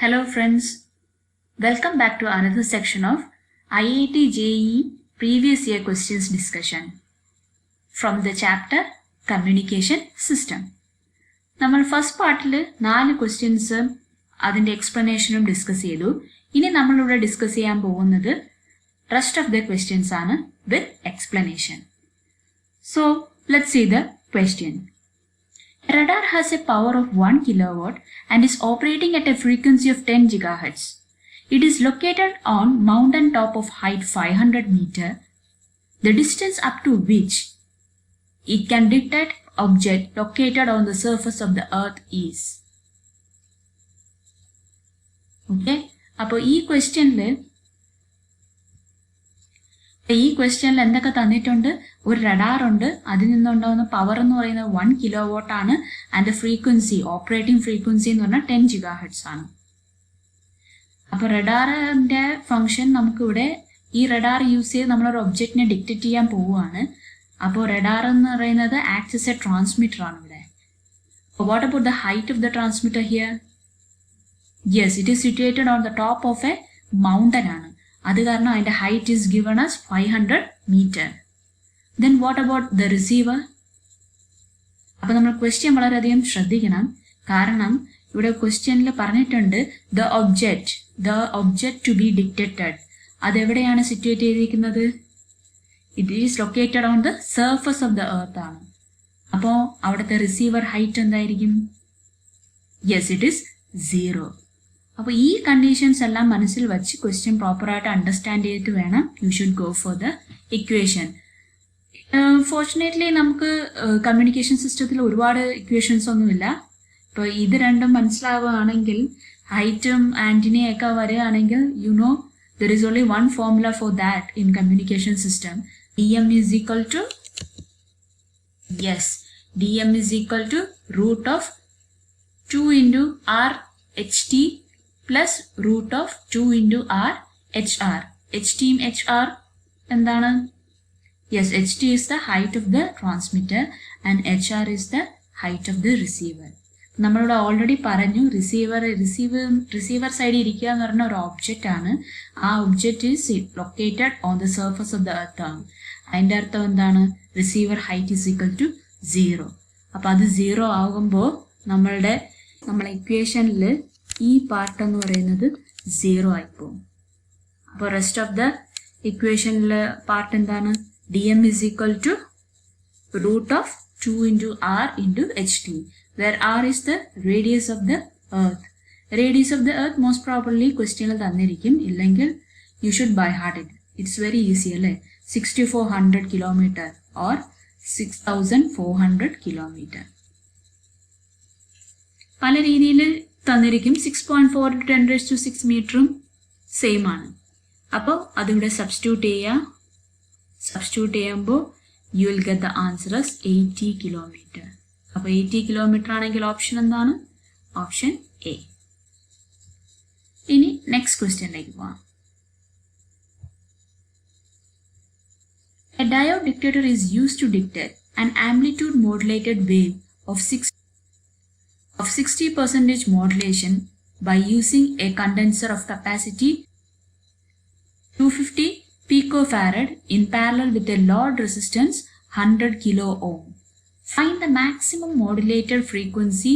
Hello friends, welcome back to another section of IIT JEE previous year questions discussion from the chapter Communication System. നമ്മൾ first പാർട്ടിൽ 4 questions അതിൻ്റെ എക്സ്പ്ലനേഷനും discuss ചെയ്തു. ഇനി നമ്മളിവിടെ discuss ചെയ്യാൻ പോകുന്നത് റെസ്റ്റ് ഓഫ് ദ ക്വസ്റ്റ്യൻസ് ആണ് with explanation. So let's see the question. A radar has a power of 1 kilowatt and is operating at a frequency of 10 gigahertz. It is located on mountain top of height 500 meter. The distance up to which it can detect object located on the surface of the earth is. Okay, അപ്പോൾ ഈ ക്വസ്റ്റ്യനിൽ എന്തൊക്കെ തന്നിട്ടുണ്ട്? ഒരു radar ഉണ്ട്, അതിൽ നിന്നുണ്ടാകുന്ന power എന്ന് പറയുന്നത് 1 കിലോവാട്ട് ആണ്. ആൻഡ് ഫ്രീക്വൻസി, ഓപ്പറേറ്റിംഗ് ഫ്രീക്വൻസി എന്ന് പറഞ്ഞാൽ 10 ജിഗാഹെർട്സ് ആണ്. അപ്പോൾ റഡാറിന്റെ ഫംഗ്ഷൻ നമുക്കിവിടെ ഈ റഡാർ യൂസ് ചെയ്ത് നമ്മളൊരു ഒബ്ജക്റ്റിനെ ഡിറ്റക്ട് ചെയ്യാൻ പോവുകയാണ്. അപ്പോൾ റഡാർ എന്ന് പറയുന്നത് ആക്ട്സ് ആസ് എ ട്രാൻസ്മിറ്റർ ആണ് ഇവിടെ. What about the height of the transmitter here? Yes, it is situated on the top of a mountain ആണ്. അത് കാരണം അതിൻ്റെ height is given as 500 metre. Then what about the receiver? അപ്പോൾ നമ്മൾ question വളരെയധികം ശ്രദ്ധിക്കണം. കാരണം ഇവിടെ ക്വസ്റ്റ്യനിൽ പറഞ്ഞിട്ടുണ്ട് the object to be detected. അതെവിടെയാണ് സിറ്റുവേറ്റ് ചെയ്തിരിക്കുന്നത്? It is located on the surface of the earth ആണ്. അപ്പോൾ അവിടുത്തെ റിസീവർ ഹൈറ്റ് എന്തായിരിക്കും? Yes, it is 0. അപ്പോൾ ഈ കണ്ടീഷൻസ് എല്ലാം മനസ്സിൽ വെച്ച് ക്വസ്റ്റ്യൻ പ്രോപ്പറായിട്ട് അണ്ടർസ്റ്റാൻഡ് ചെയ്തിട്ട് വേണം you should go for the equation. Fortunately നമുക്ക് കമ്മ്യൂണിക്കേഷൻ സിസ്റ്റത്തിൽ ഒരുപാട് ഇക്വേഷൻസ് ഒന്നുമില്ല. ഇപ്പോൾ ഇത് രണ്ടും മനസ്സിലാവുകയാണെങ്കിൽ, ഹൈറ്റും ആൻറ്റിനയൊക്കെ വരികയാണെങ്കിൽ, you know there is only one formula for that in communication system. dm is equal to root of 2 into r ht plus root of 2 into r hr. ht hr എന്താണ്? Yes, ht is the height of the transmitter and hr is the height of the receiver. നമ്മളിവിടെ already പറഞ്ഞു, receiver സൈഡിൽ ഇരിക്കുക എന്ന് പറഞ്ഞ ഒരു object ആണ്. ആ object is located on the surface of the earth ആണ്. അതിൻ്റെ അർത്ഥം എന്താണ്? Receiver height is equal to 0. അപ്പം അത് 0 ആകുമ്പോൾ നമ്മളെ ഇക്വേഷനിൽ ഈ പാർട്ട് എന്ന് പറയുന്നത് 0 ആയിപ്പോകും. അപ്പോൾ റെസ്റ്റ് ഓഫ് ദ ഇക്വേഷനിൽ പാർട്ട് എന്താണ്? dm is equal to root of 2 into r into ht, where r is the radius of the earth. Radius of the earth most probably ക്വസ്റ്റ്യനിൽ തന്നിരിക്കും, ഇല്ലെങ്കിൽ you should by heart it. It's very easy അല്ലേ? 6400 kilometer or 6400 kilometer. പല രീതിയിൽ തന്നിരിക്കും. 6.4 to 10⁻⁶ മീറ്ററും same ആണ്. അപ്പോൾ അതിവിടെ സബ്സ്റ്റിറ്റ്യൂട്ട് ചെയ്യുമ്പോൾ U will get the answer as 80 kilometre. അപ്പോൾ 80 കിലോമീറ്റർ ആണെങ്കിൽ ഓപ്ഷൻ എന്താണ്? Option A. ഇനി നെക്സ്റ്റ് ക്വസ്റ്റ്യനിലേക്ക് പോകാം. A diode detector is used to detect an amplitude modulated wave of 60% modulation by using a condenser of capacity 250 picofarad in parallel with a load resistance 100 kilo ohm. Find the maximum modulated frequency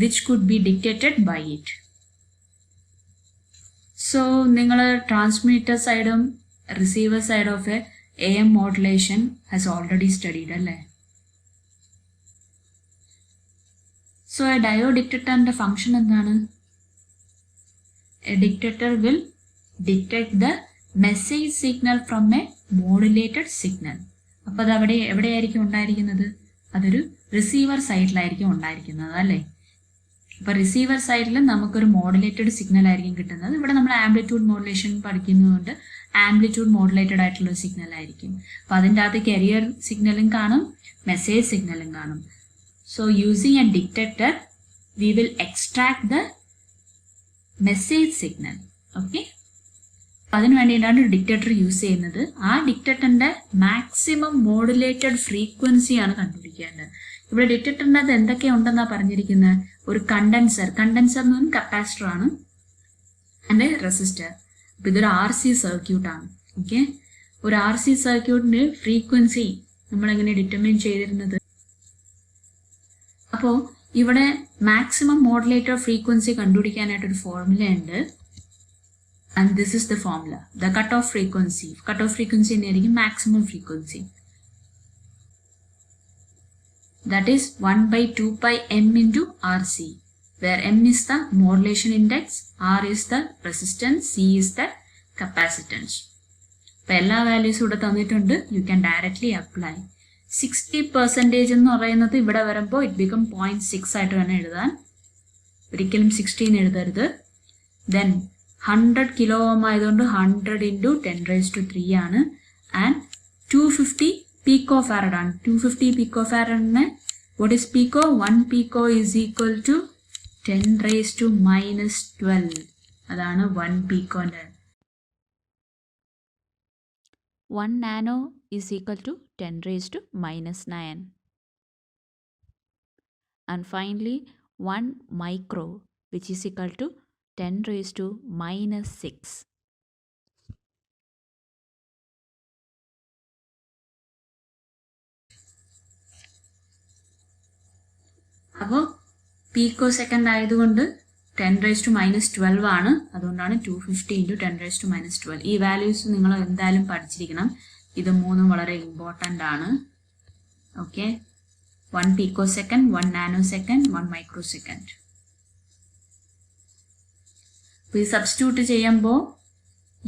which could be detected by it. So നിങ്ങൾ transmitter സൈഡും receiver side of A AM modulation has already studied അല്ലേ? So a diode detectorന്റെ function എന്താണ്? A detector will detect the message signal from a modulated signal. അപ്പോൾ അത് എവിടെയായിരിക്കും ഉണ്ടായിരിക്കുന്നത്? അതൊരു receiver സൈഡിലായിരിക്കും ഉണ്ടായിരിക്കുന്നത് അല്ലേ? അപ്പോൾ റിസീവർ സൈഡിൽ നമുക്കൊരു മോഡുലേറ്റഡ് സിഗ്നൽ ആയിരിക്കും കിട്ടുന്നത്. ഇവിടെ നമ്മൾ ആംപ്ലിറ്റ്യൂഡ് മോഡുലേഷൻ പഠിക്കുന്നതുകൊണ്ട് ആംപ്ലിറ്റ്യൂഡ് മോഡുലേറ്റഡ് ആയിട്ടുള്ള സിഗ്നൽ ആയിരിക്കും. അപ്പോൾ അതിൻ്റെ അകത്ത് കരിയർ സിഗ്നലും കാണും, മെസ്സേജ് സിഗ്നലും കാണും. So using A detector we will extract the message signal. Okay, അതിനു വേണ്ടിയിട്ടാണ് ഡിറ്റക്ടർ യൂസ് ചെയ്യുന്നത്. ആ ഡിറ്റക്ടറിൻ്റെ മാക്സിമം മോഡുലേറ്റഡ് ഫ്രീക്വൻസിയാണ് കണ്ടുപിടിക്കേണ്ടത്. ഇവിടെ ഡിറ്റക്ടറിൻ്റെ അത് എന്തൊക്കെ ഉണ്ടെന്നാണ് പറഞ്ഞിരിക്കുന്നത്? ഒരു കണ്ടൻസർ എന്ന് പറഞ്ഞാൽ കപ്പാസിറ്റർ ആണ്. And A resistor. അപ്പോൾ ഇതൊരു RC സർക്യൂട്ടാണ്. ഓക്കെ, ഒരു RC സർക്യൂട്ടിൻ്റെ ഫ്രീക്വൻസി നമ്മളെങ്ങനെ ഡിറ്റർമിൻ ചെയ്തിരുന്നത്? അപ്പോൾ ഇവിടെ മാക്സിമം മോഡുലേറ്റർ ഫ്രീക്വൻസി കണ്ടുപിടിക്കാനായിട്ടൊരു ഫോർമുല ഉണ്ട്. And this is the formula. The cut off frequency തന്നെയായിരിക്കും maximum frequency. That is 1/2 pi m into RC, where m is the modulation index, R is the resistance, C is the capacitance. അപ്പോൾ എല്ലാ വാല്യൂസും ഇവിടെ തന്നിട്ടുണ്ട്. You can directly apply. 60% എന്ന് പറയുന്നത് ഇവിടെ വരുമ്പോൾ it become 0.6 ആയിട്ട് വേണം എഴുതാൻ. ഒരിക്കലും 16 എഴുതരുത്. ദെൻ 100 കിലോ ഓം ആയതുകൊണ്ട് 100 into 10⁻³ ആണ്. ആൻഡ് 250 pico farad ആണ്. 250 pico faradനെ what is pico? 1 pico is equal to 10⁻⁻12. അതാണ് 1 pico. 1 nano is equal to 10⁻⁻9. And finally 1 micro, which is equal to 10⁻⁻6. അപ്പോൾ പീക്കോ സെക്കൻഡ് ആയതുകൊണ്ട് 10⁻⁻12 ആണ്. അതുകൊണ്ടാണ് 250 into 10⁻⁻12. ഈ വാല്യൂസ് നിങ്ങൾ എന്തായാലും പഠിച്ചിരിക്കണം. ഇത് മൂന്നും വളരെ ഇമ്പോർട്ടൻ്റ് ആണ്. Okay, 1 pico second, 1 nanosecond, 1 microsecond. അപ്പോൾ ഈ സബ്സ്റ്റിറ്റ്യൂട്ട് ചെയ്യുമ്പോൾ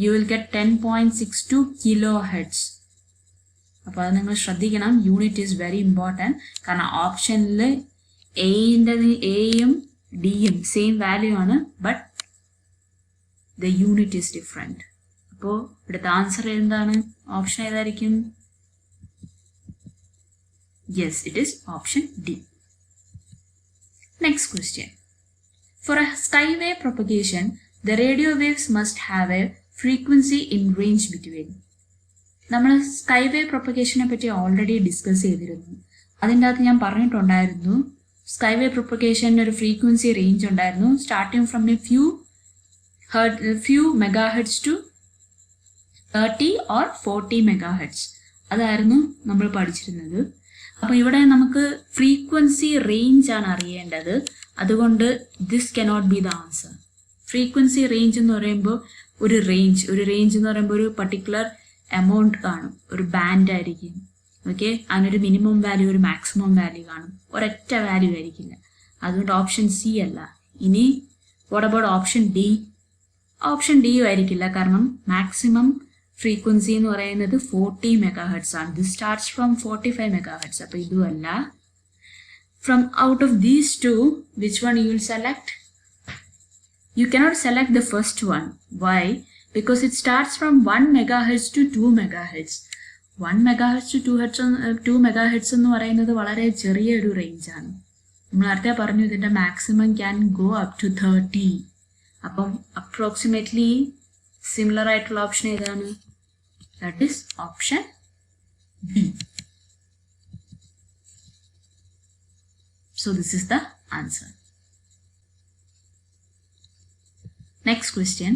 യു വിൽ ഗെറ്റ് 10.62 kHz. അപ്പോൾ അത് നിങ്ങൾ ശ്രദ്ധിക്കണം. Unit is very important. കാരണം ഓപ്ഷനിൽ എയും ഡിയും സെയിം വാല്യൂ ആണ്, but the unit is different. അപ്പോൾ ഇവിടുത്തെ ആൻസർ എന്താണ്? ഓപ്ഷൻ ഏതായിരിക്കും? Yes, it is option D. Next question. For a skywave propagation, the radio waves must have a frequency in range between. നമ്മൾ skywave propagationനെ പറ്റി already discuss ചെയ്തിരുന്നു. അതിൻ്റെ അകത്ത് ഞാൻ പറഞ്ഞിട്ടുണ്ടായിരുന്നു skywave propagation ഒരു ഫ്രീക്വൻസി റേഞ്ച് ഉണ്ടായിരുന്നു, starting from a few megahertz to 30 or 40 megahertz. അതായിരുന്നു നമ്മൾ പഠിച്ചിരുന്നത്. അപ്പോൾ ഇവിടെ നമുക്ക് ഫ്രീക്വൻസി റേഞ്ച് ആണ് അറിയേണ്ടത്. അതുകൊണ്ട് this cannot be the answer. Frequency range എന്ന് പറയുമ്പോൾ ഒരു റേഞ്ച് എന്ന് പറയുമ്പോൾ ഒരു പർട്ടിക്കുലർ എമൗണ്ട് കാണും, ഒരു ബാൻഡ് ആയിരിക്കും. ഓക്കെ, അതിനൊരു മിനിമം വാല്യൂ ഒരു മാക്സിമം വാല്യൂ കാണും, ഒരൊറ്റ വാല്യൂ ആയിരിക്കില്ല. അതുകൊണ്ട് ഓപ്ഷൻ സി അല്ല. ഇനി what about option D? Option ഡിയും ആയിരിക്കില്ല, കാരണം മാക്സിമം ഫ്രീക്വൻസി എന്ന് പറയുന്നത് 40 മെഗാഹെർട്സ് ആണ്. This starts from 45 megahertz. അപ്പോൾ ഇതുമല്ല. From out of these two, which one you will select? You cannot select the first one. Why? Because it starts from 1 megahertz to 2 megahertz. 1 megahertz to 2 megahertz എന്ന് പറയുന്നത് വളരെ ചെറിയൊരു റേഞ്ചാണ്. നമ്മൾ നേരത്തെ പറഞ്ഞു ഇതിൻ്റെ maximum can go up to 30. അപ്പം approximately similar ആയിട്ടുള്ള ഓപ്ഷൻ ഏതാണ്? That is option B. So this is the answer. Next question.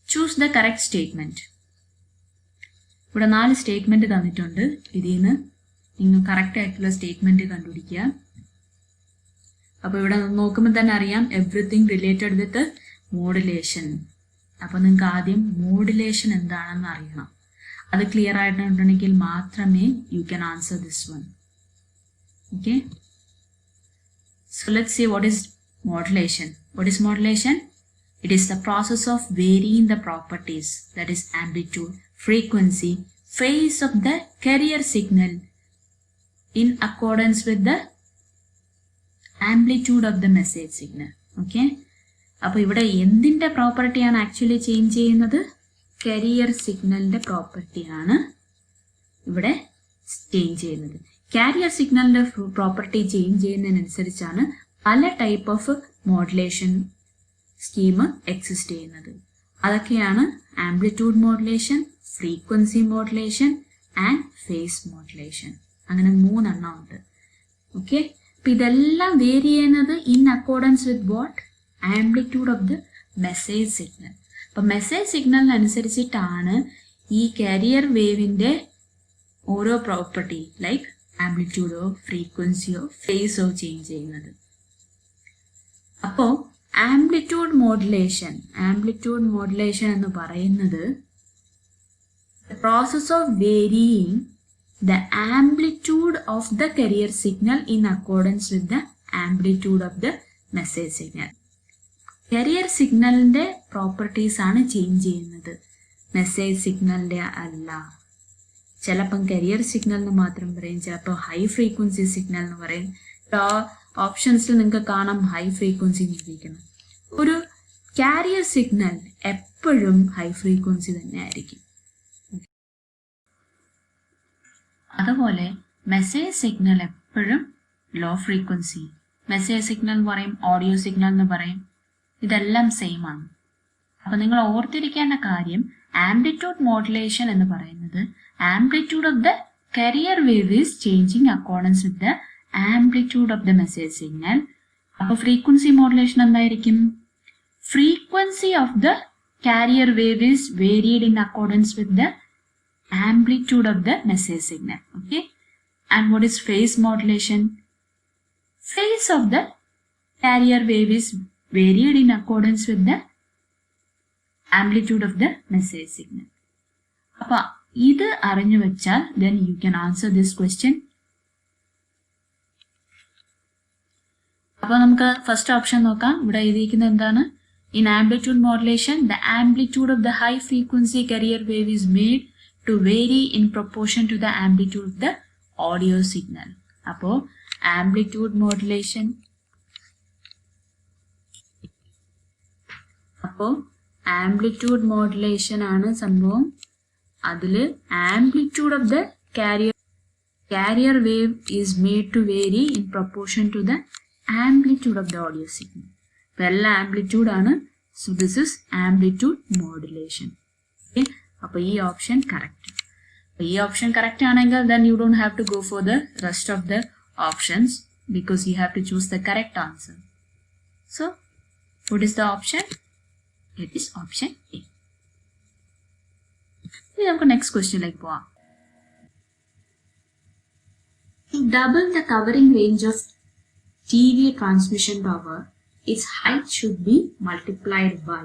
Choose the correct statement. ഇവിടെ 4 സ്റ്റേറ്റ്മെൻറ്റ് തന്നിട്ടുണ്ട്. ഇതിൽ നിന്ന് നിങ്ങൾ കറക്റ്റ് ആയിട്ടുള്ള സ്റ്റേറ്റ്മെൻറ്റ് കണ്ടുപിടിക്കുക. അപ്പോൾ ഇവിടെ നോക്കുമ്പോൾ തന്നെ അറിയാം എവ്രിതിങ് റിലേറ്റഡ് വിത്ത് മോഡുലേഷൻ. അപ്പോൾ നിങ്ങൾക്ക് ആദ്യം മോഡുലേഷൻ എന്താണെന്ന് അറിയണം. അത് ക്ലിയർ ആയിട്ടുണ്ടെങ്കിൽ മാത്രമേ you can answer this one. Okay, so let's see what is modulation. What is modulation? It is the process of varying the properties, that is amplitude, frequency, phase of the carrier signal in accordance with the amplitude of the message signal. Okay, അപ്പോൾ ഇവിടെ എന്തിൻ്റെ പ്രോപ്പർട്ടിയാണ് actually change ചെയ്യുന്നത്? Career സിഗ്നലിൻ്റെ പ്രോപ്പർട്ടിയാണ് ഇവിടെ change ചെയ്യുന്നത്. Carrier സിഗ്നലിൻ്റെ property change ചെയ്യുന്നതിനനുസരിച്ചാണ് പല type of modulation scheme exist ചെയ്യുന്നത്. അതൊക്കെയാണ് amplitude modulation, frequency modulation and face modulation. അങ്ങനെ 3 എണ്ണം ഉണ്ട്. ഓക്കെ, അപ്പം ഇതെല്ലാം വേരി ചെയ്യുന്നത് in accordance with what? Amplitude of the message signal. അപ്പം മെസ്സേജ് സിഗ്നലിനനുസരിച്ചിട്ടാണ് ഈ കാരിയർ വേവിൻ്റെ ഓരോ പ്രോപ്പർട്ടി ലൈക്ക് ആംപ്ലിറ്റ്യൂഡോ ഫ്രീക്വൻസിയോ ഫേസോ ചേഞ്ച് ചെയ്യുന്നത്. അപ്പോൾ ആംപ്ലിറ്റ്യൂഡ് മോഡുലേഷൻ എന്ന് പറയുന്നത് the process of varying the amplitude of the carrier signal in accordance with the amplitude of the message signal. carrier സിഗ്നലിൻ്റെ properties ആണ് change ചെയ്യുന്നത്, മെസ്സേജ് സിഗ്നലിൻ്റെ അല്ല. ചിലപ്പം കരിയർ സിഗ്നൽ എന്ന് മാത്രം പറയും, ചിലപ്പോൾ ഹൈ ഫ്രീക്വൻസി സിഗ്നൽ എന്ന് പറയും. ഓപ്ഷൻസിൽ നിങ്ങൾക്ക് കാണാം ഹൈ ഫ്രീക്വൻസി എന്നിരിക്കുന്നത്. ഒരു കാരിയർ സിഗ്നൽ എപ്പോഴും ഹൈ ഫ്രീക്വൻസി തന്നെ ആയിരിക്കും. അതുപോലെ മെസ്സേജ് സിഗ്നൽ എപ്പോഴും ലോ ഫ്രീക്വൻസി. മെസ്സേജ് സിഗ്നൽ എന്ന് പറയും, ഓഡിയോ സിഗ്നൽ എന്ന് പറയും, ഇതെല്ലാം സെയിം ആണ്. അപ്പോൾ നിങ്ങൾ ഓർത്തിരിക്കേണ്ട കാര്യം ആംപ്ലിറ്റ്യൂഡ് മോഡുലേഷൻ എന്ന് പറയുന്നത് amplitude of the career wave is changing accordance with the amplitude of the message signal. അപ്പോൾ ഫ്രീക്വൻസി മോഡുലേഷൻ എന്തായിരിക്കും? Frequency of the carrier wave is varied in accordance with the amplitude of the message signal. Okay, and what is phase modulation? Phase of the carrier wave is varied in accordance with the amplitude of the message signal. appa idu arinju vechal then you can answer this question. appo namukku first option nokam. ivide edikkunna endana? In amplitude modulation the amplitude of the high frequency carrier wave is made to vary in proportion to the amplitude of the audio signal. അപ്പോൾ amplitude modulation, ആണ് സംഭവം. അതിൽ amplitude of the carrier wave is made to vary in proportion to the amplitude of the audio signal. അപ്പോൾ എല്ലാം amplitude ആണ്. So this is amplitude modulation. Okay, അപ്പോൾ ഈ option correct. ഈ ഓപ്ഷൻ കറക്റ്റ് ആണെങ്കിൽ then you don't have to go for the rest of the options because you have to choose the correct answer. So what is the option? It is option A. ഇനി നമുക്ക് next ക്വസ്റ്റ്യനിലേക്ക് പോവാം. To double the covering range of TV transmission tower, its height should be multiplied by.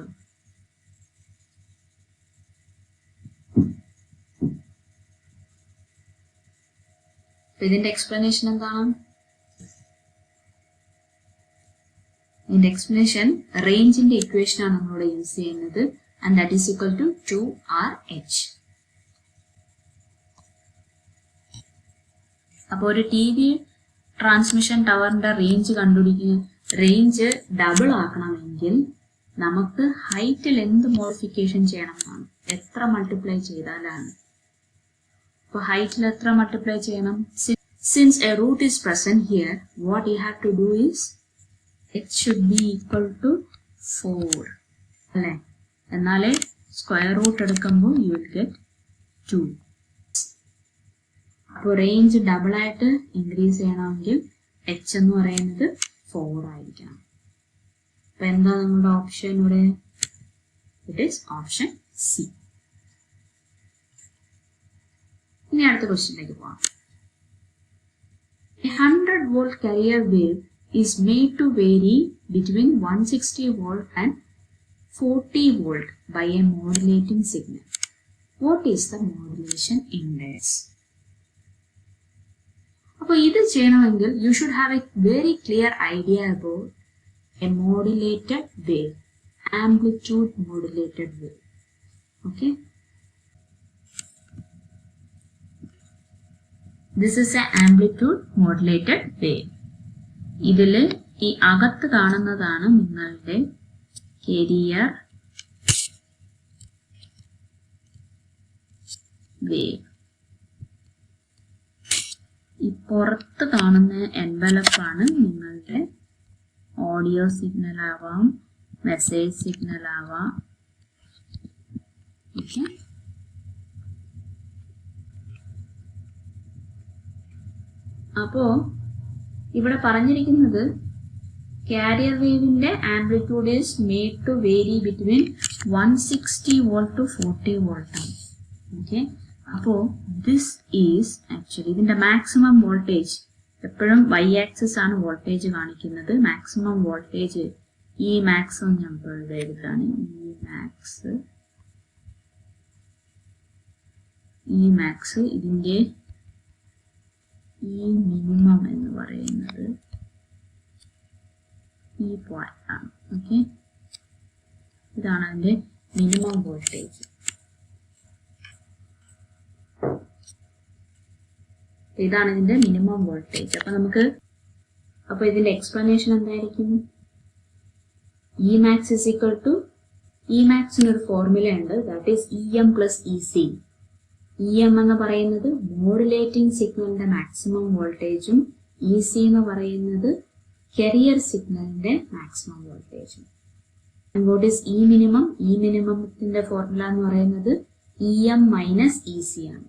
ഇതിന്റെ explanation എന്താണ്? ഇതിന്റെ explanation റേഞ്ചിന്റെ equation ആണ് നമ്മളിവിടെ യൂസ് ചെയ്യുന്നത്. And that is equal to 2RH. അപ്പോൾ ഒരു TV ട്രാൻസ്മിഷൻ ടവറിന്റെ റേഞ്ച് ഡബിൾ ആക്കണമെങ്കിൽ നമുക്ക് ഹൈറ്റിൽ എന്ത് മോഡിഫിക്കേഷൻ ചെയ്യണം എന്നാണ്, എത്ര മൾട്ടിപ്ലൈ ചെയ്താലാണ്. അപ്പോൾ ഹൈറ്റിൽ എത്ര മൾട്ടിപ്ലൈ ചെയ്യണം? Since a root is present here, what you have to do is it should be equal to 4 അല്ലേ? എന്നാലേ സ്ക്വയർ റൂട്ട് എടുക്കുമ്പോൾ you will get 2. അപ്പോൾ റേഞ്ച് ഡബിൾ ആയിട്ട് ഇൻക്രീസ് ചെയ്യണമെങ്കിൽ h എന്ന് പറയുന്നത് 4 ആയിരിക്കണം. അപ്പോൾ എന്താ നമ്മുടെ ഓപ്ഷൻ ഇവിടെ? It is option C. ഇനി അടുത്ത ക്വസ്റ്റ്യനിലേക്ക് പോകാം. A 100 volt carrier wave is made to vary between 160 volt and 40 volt by a modulating signal. What is the modulation index? അപ്പോൾ ഇത് ചെയ്യണമെങ്കിൽ you should have a very clear idea about a modulated wave, amplitude modulated wave. Okay? This is an amplitude modulated wave. ഇതിൽ ഈ അകത്ത് കാണുന്നതാണ് നിങ്ങളുടെ carrier wave. ഈ പുറത്ത് കാണുന്ന എൻവലപ്പാണ് നിങ്ങളുടെ ഓഡിയോ സിഗ്നൽ ആവാം, മെസ്സേജ് സിഗ്നൽ ആവാം. ഓക്കെ, അപ്പോൾ ഇവിടെ പറഞ്ഞിരിക്കുന്നത് carrier വേവിന്റെ amplitude is made to vary between 160 volt to 40 volt ആണ്. ഓക്കെ, അപ്പോൾ ദിസ് ഈസ് ആക്ച്വലി ഇതിന്റെ മാക്സിമം വോൾട്ടേജ്. എപ്പോഴും y ആക്സിസ് ആണ് വോൾട്ടേജ് കാണിക്കുന്നത്. മാക്സിമം വോൾട്ടേജ് ഈ മാക്സിമം ഞാൻ ഇവിടെ എഴുതാണ്. ഈ മാക്സ് ഇതിന്റെ ഈ മിനിമം എന്ന് പറയുന്നത് ഈ പോയിന്റ് ആണ്. ഓക്കെ, ഇതാണ് അതിന്റെ മിനിമം വോൾട്ടേജ്. ഇതാണ് ഇതിന്റെ മിനിമം വോൾട്ടേജ്. അപ്പൊ ഇതിന്റെ എക്സ്പ്ലനേഷൻ എന്തായിരിക്കും? E max is equal to, E മാക്സിന് ഒരു ഫോർമുല ഉണ്ട്, that is EM plus EC. EM എന്ന് പറയുന്നത് മോഡുലേറ്റിംഗ് സിഗ്നലിന്റെ മാക്സിമം വോൾട്ടേജും EC എന്ന് പറയുന്നത് കെറിയർ സിഗ്നലിന്റെ മാക്സിമം വോൾട്ടേജും. What is E minimum? E മിനിമത്തിന്റെ ഫോർമുല എന്ന് പറയുന്നത് EM മൈനസ് EC ആണ്.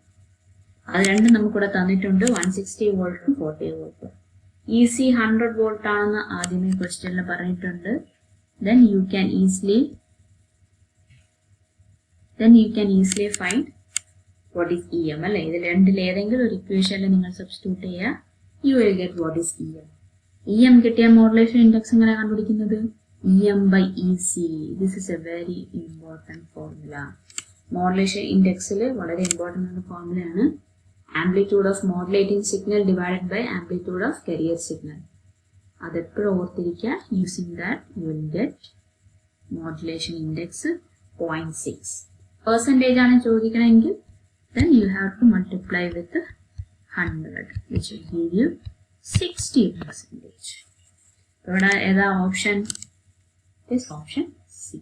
അത് രണ്ടും നമുക്കിവിടെ തന്നിട്ടുണ്ട്, 160 വോൾട്ടും 40 വോൾട്ടും. EC 100 വോൾട്ട് ആണെന്ന് ആദ്യമേ ക്വസ്റ്റ്യനിൽ പറഞ്ഞിട്ടുണ്ട്. Then you can easily find what is EM അല്ലേ. ഇതിൽ രണ്ടിൽ ഏതെങ്കിലും ഒരു ഇക്വേഷനിൽ നിങ്ങൾ സബ്സ്റ്റിറ്റ്യൂട്ട് ചെയ്യുക, you will get what is EM. EM കിട്ടിയ മോഡുലേഷൻ ഇൻഡെക്സ് എങ്ങനെ കണ്ടുപിടിക്കുന്നത്? EM by EC. This is a very important formula. Modulation ഇൻഡെക്സിൽ വളരെ ഇമ്പോർട്ടൻ്റ് ആയ ഫോർമുലയാണ്. Amplitude of modulating signal divided by amplitude of carrier signal. അതെപ്പോഴും ഓർത്തിരിക്കുക. Using that you will get modulation index 0.6. Percentage ആണ് ചോദിക്കണമെങ്കിൽ then you have to multiply with 100 which will give you 60%. ഇവിടെ ഏതാ ഓപ്ഷൻ? This option C.